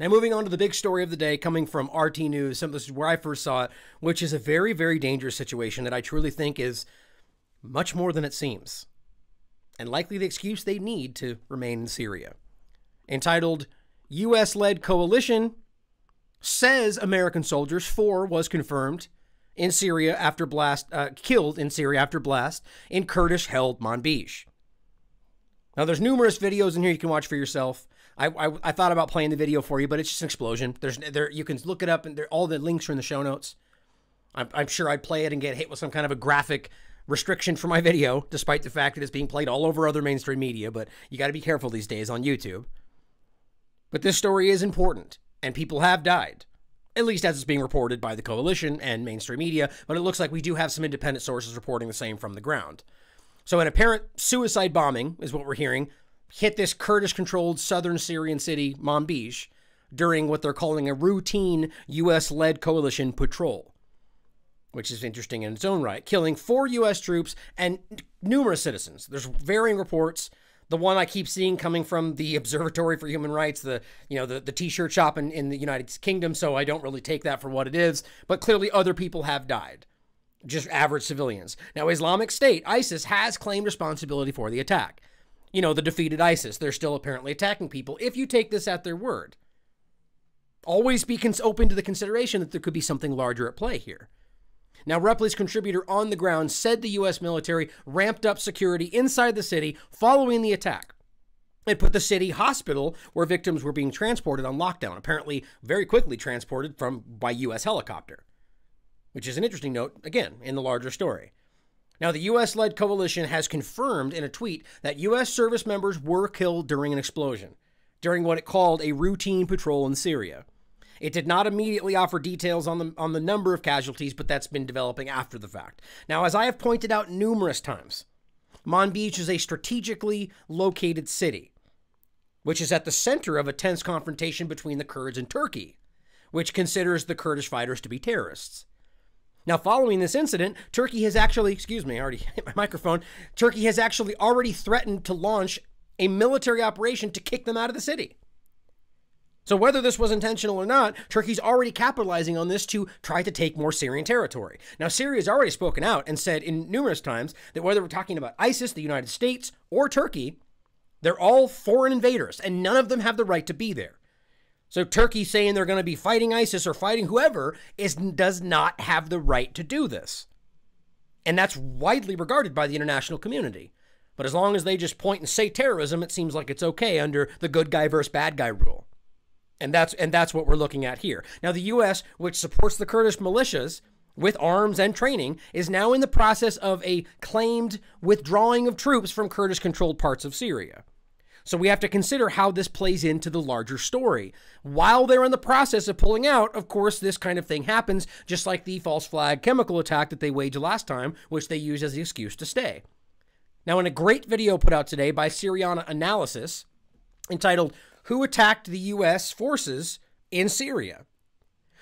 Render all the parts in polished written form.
Now, moving on to the big story of the day coming from RT News. This is where I first saw it, which is a very, very dangerous situation that I truly think is much more than it seems, and likely the excuse they need to remain in Syria. Entitled, U.S.-led coalition says American soldiers, 4 was confirmed in Syria after blast, killed in Syria after blast in Kurdish-held Manbij. Now, there's numerous videos in here you can watch for yourself. I thought about playing the video for you, but it's just an explosion. You can look it up, and all the links are in the show notes. I'm sure I'd play it and get hit with some kind of a graphic restriction for my video, despite the fact that it's being played all over other mainstream media, but you got to be careful these days on YouTube. But this story is important, and people have died, at least as it's being reported by the coalition and mainstream media, but it looks like we do have some independent sources reporting the same from the ground. So an apparent suicide bombing, is what we're hearing, hit this Kurdish-controlled southern Syrian city, Manbij, during what they're calling a routine U.S.-led coalition patrol, which is interesting in its own right, killing 4 U.S. troops and numerous citizens. There's varying reports. The one I keep seeing coming from the Observatory for Human Rights, the T-shirt shop in the United Kingdom, so I don't really take that for what it is, but clearly other people have died, just average civilians. Now, Islamic State, ISIS, has claimed responsibility for the attack. You know, the defeated ISIS, they're still apparently attacking people, if you take this at their word. Always be open to the consideration that there could be something larger at play here. Now, Replay's contributor on the ground said the U.S. military ramped up security inside the city following the attack. It put the city hospital, where victims were being transported, on lockdown, apparently very quickly transported by U.S. helicopter, which is an interesting note, again, in the larger story. Now, the U.S.-led coalition has confirmed in a tweet that U.S. service members were killed during an explosion, during what it called a routine patrol in Syria. It did not immediately offer details on the number of casualties, but that's been developing after the fact. Now, as I have pointed out numerous times, Manbij is a strategically located city, which is at the center of a tense confrontation between the Kurds and Turkey, which considers the Kurdish fighters to be terrorists. Now, following this incident, Turkey has actually, I already hit my microphone. Turkey has actually already threatened to launch a military operation to kick them out of the city. So whether this was intentional or not, Turkey's already capitalizing on this to try to take more Syrian territory. Now, Syria has already spoken out and said in numerous times that whether we're talking about ISIS, the United States, or Turkey, they're all foreign invaders, and none of them have the right to be there. So Turkey saying they're going to be fighting ISIS or fighting whoever does not have the right to do this. And that's widely regarded by the international community. But as long as they just point and say terrorism, it seems like it's okay under the good guy versus bad guy rule. And that's what we're looking at here. Now, the U.S., which supports the Kurdish militias with arms and training, is now in the process of a claimed withdrawing of troops from Kurdish-controlled parts of Syria. So we have to consider how this plays into the larger story. While they're in the process of pulling out, of course, this kind of thing happens, just like the false flag chemical attack that they waged last time, which they used as the excuse to stay. Now, in a great video put out today by Syriana Analysis, entitled, Who Attacked the U.S. Forces in Syria?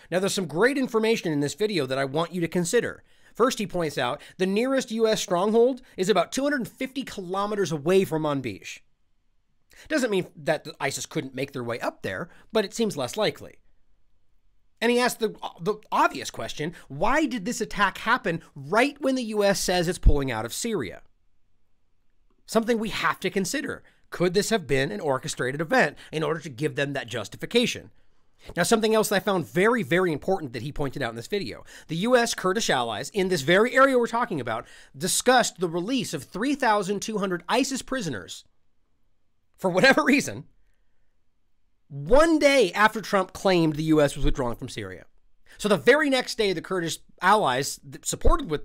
Now, there's some great information in this video that I want you to consider. First, he points out the nearest U.S. stronghold is about 250 kilometers away from Manbij. Doesn't mean that the ISIS couldn't make their way up there, but it seems less likely. And he asked the obvious question, why did this attack happen right when the U.S. says it's pulling out of Syria? Something we have to consider. Could this have been an orchestrated event in order to give them that justification? Now, something else that I found very, very important that he pointed out in this video. The U.S. Kurdish allies in this very area we're talking about discussed the release of 3,200 ISIS prisoners for whatever reason, one day after Trump claimed the U.S. was withdrawing from Syria. So the very next day, the Kurdish allies supported by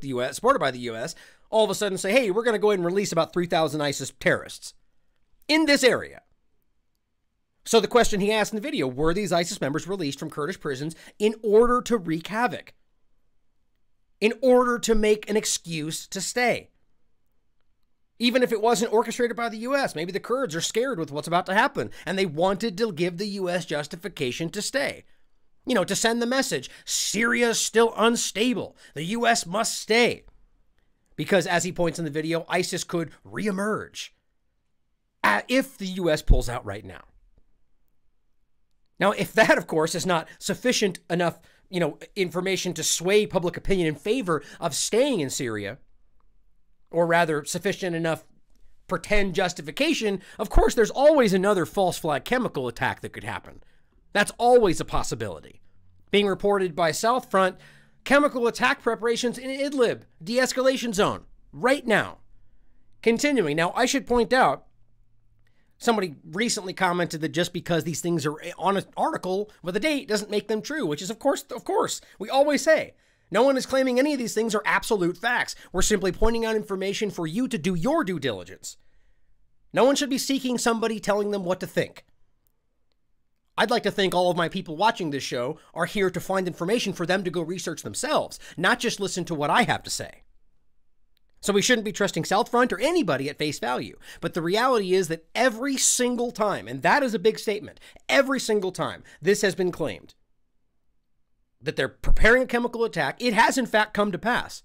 the U.S., all of a sudden say, hey, we're going to go ahead and release about 3,000 ISIS terrorists in this area. So the question he asked in the video, were these ISIS members released from Kurdish prisons in order to wreak havoc? In order to make an excuse to stay? Even if it wasn't orchestrated by the U.S., maybe the Kurds are scared with what's about to happen, and they wanted to give the U.S. justification to stay. You know, to send the message, Syria is still unstable. The U.S. must stay. Because, as he points in the video, ISIS could reemerge if the U.S. pulls out right now. Now, if that, of course, is not sufficient enough, information to sway public opinion in favor of staying in Syria, or rather sufficient enough pretend justification, of course, there's always another false flag chemical attack that could happen. That's always a possibility. Being reported by South Front, chemical attack preparations in Idlib, de-escalation zone, right now. Continuing, now I should point out, somebody recently commented that just because these things are on an article with a date doesn't make them true, which is of course, we always say. No one is claiming any of these things are absolute facts. We're simply pointing out information for you to do your due diligence. No one should be seeking somebody telling them what to think. I'd like to think all of my people watching this show are here to find information for them to go research themselves, not just listen to what I have to say. So we shouldn't be trusting South Front or anybody at face value. But the reality is that every single time, and that is a big statement, every single time this has been claimed, that they're preparing a chemical attack, it has in fact come to pass.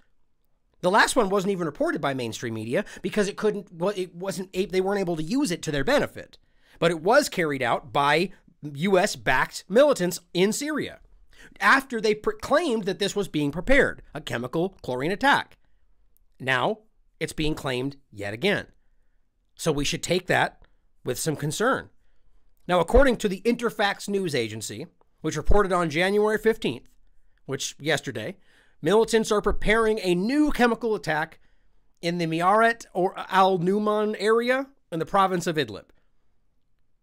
The last one wasn't even reported by mainstream media because they weren't able to use it to their benefit. But it was carried out by US-backed militants in Syria after they claimed that this was being prepared, a chemical chlorine attack. Now it's being claimed yet again. So we should take that with some concern. Now, according to the Interfax news agency, which reported on January 15th, which yesterday, militants are preparing a new chemical attack in the Miaret or al-Numan area in the province of Idlib.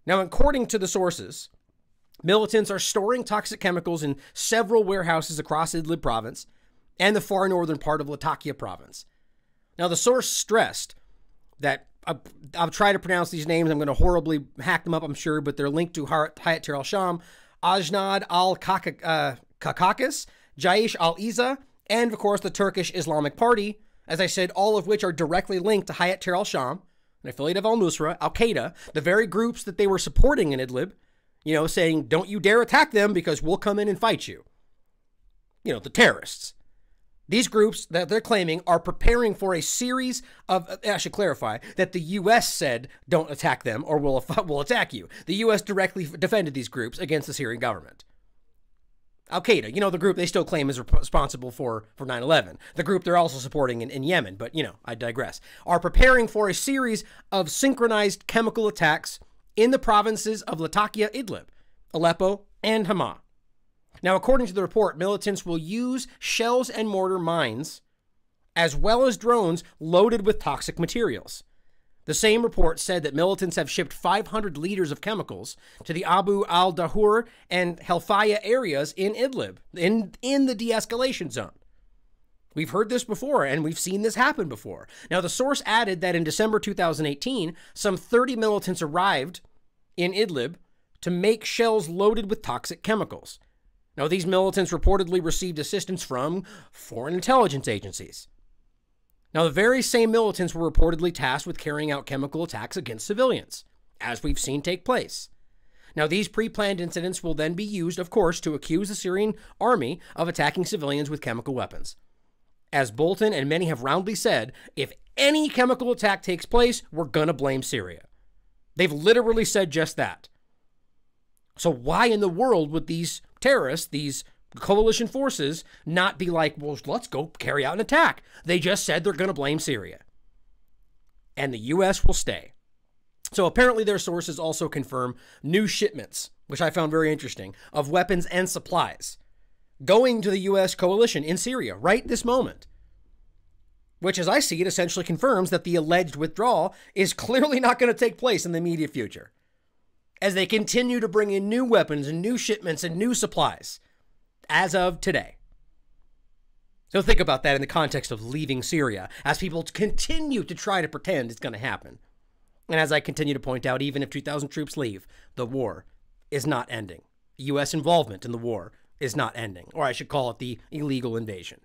Now, according to the sources, militants are storing toxic chemicals in several warehouses across Idlib province and the far northern part of Latakia province. Now, the source stressed that, I'll try to pronounce these names, I'm going to horribly hack them up, I'm sure, but they're linked to Hayat Tahrir al-Sham, Ajnad al-Kakakis, Jaish al-Iza, and of course the Turkish Islamic Party, as I said, all of which are directly linked to Hayat Tahrir al-Sham, an affiliate of al-Nusra, al-Qaeda, the very groups that they were supporting in Idlib, saying, don't you dare attack them because we'll come in and fight you. The terrorists. These groups that they're claiming are preparing for a series of, I should clarify, that the U.S. said, don't attack them or we'll attack you. The U.S. directly defended these groups against the Syrian government. Al-Qaeda, the group they still claim is responsible for 9/11. The group they're also supporting in Yemen, but, I digress, are preparing for a series of synchronized chemical attacks in the provinces of Latakia, Idlib, Aleppo, and Hama. Now, according to the report, militants will use shells and mortar mines, as well as drones loaded with toxic materials. The same report said that militants have shipped 500 liters of chemicals to the Abu al-Dahur and Helfaya areas in Idlib, in the de-escalation zone. We've heard this before, and we've seen this happen before. Now, the source added that in December 2018, some 30 militants arrived in Idlib to make shells loaded with toxic chemicals. Now, these militants reportedly received assistance from foreign intelligence agencies. Now, the very same militants were reportedly tasked with carrying out chemical attacks against civilians, as we've seen take place. Now, these pre-planned incidents will then be used, of course, to accuse the Syrian army of attacking civilians with chemical weapons. As Bolton and many have roundly said, if any chemical attack takes place, we're going to blame Syria. They've literally said just that. So why in the world would these terrorists, these coalition forces, not be like, well, let's go carry out an attack? They just said they're going to blame Syria. And the U.S. will stay. So apparently their sources also confirm new shipments, which I found very interesting, of weapons and supplies going to the U.S. coalition in Syria right this moment. Which, as I see it, essentially confirms that the alleged withdrawal is clearly not going to take place in the immediate future, as they continue to bring in new weapons and new shipments and new supplies as of today. So think about that in the context of leaving Syria, as people continue to try to pretend it's going to happen. And as I continue to point out, even if 2,000 troops leave, the war is not ending. U.S. involvement in the war is not ending, or I should call it the illegal invasion.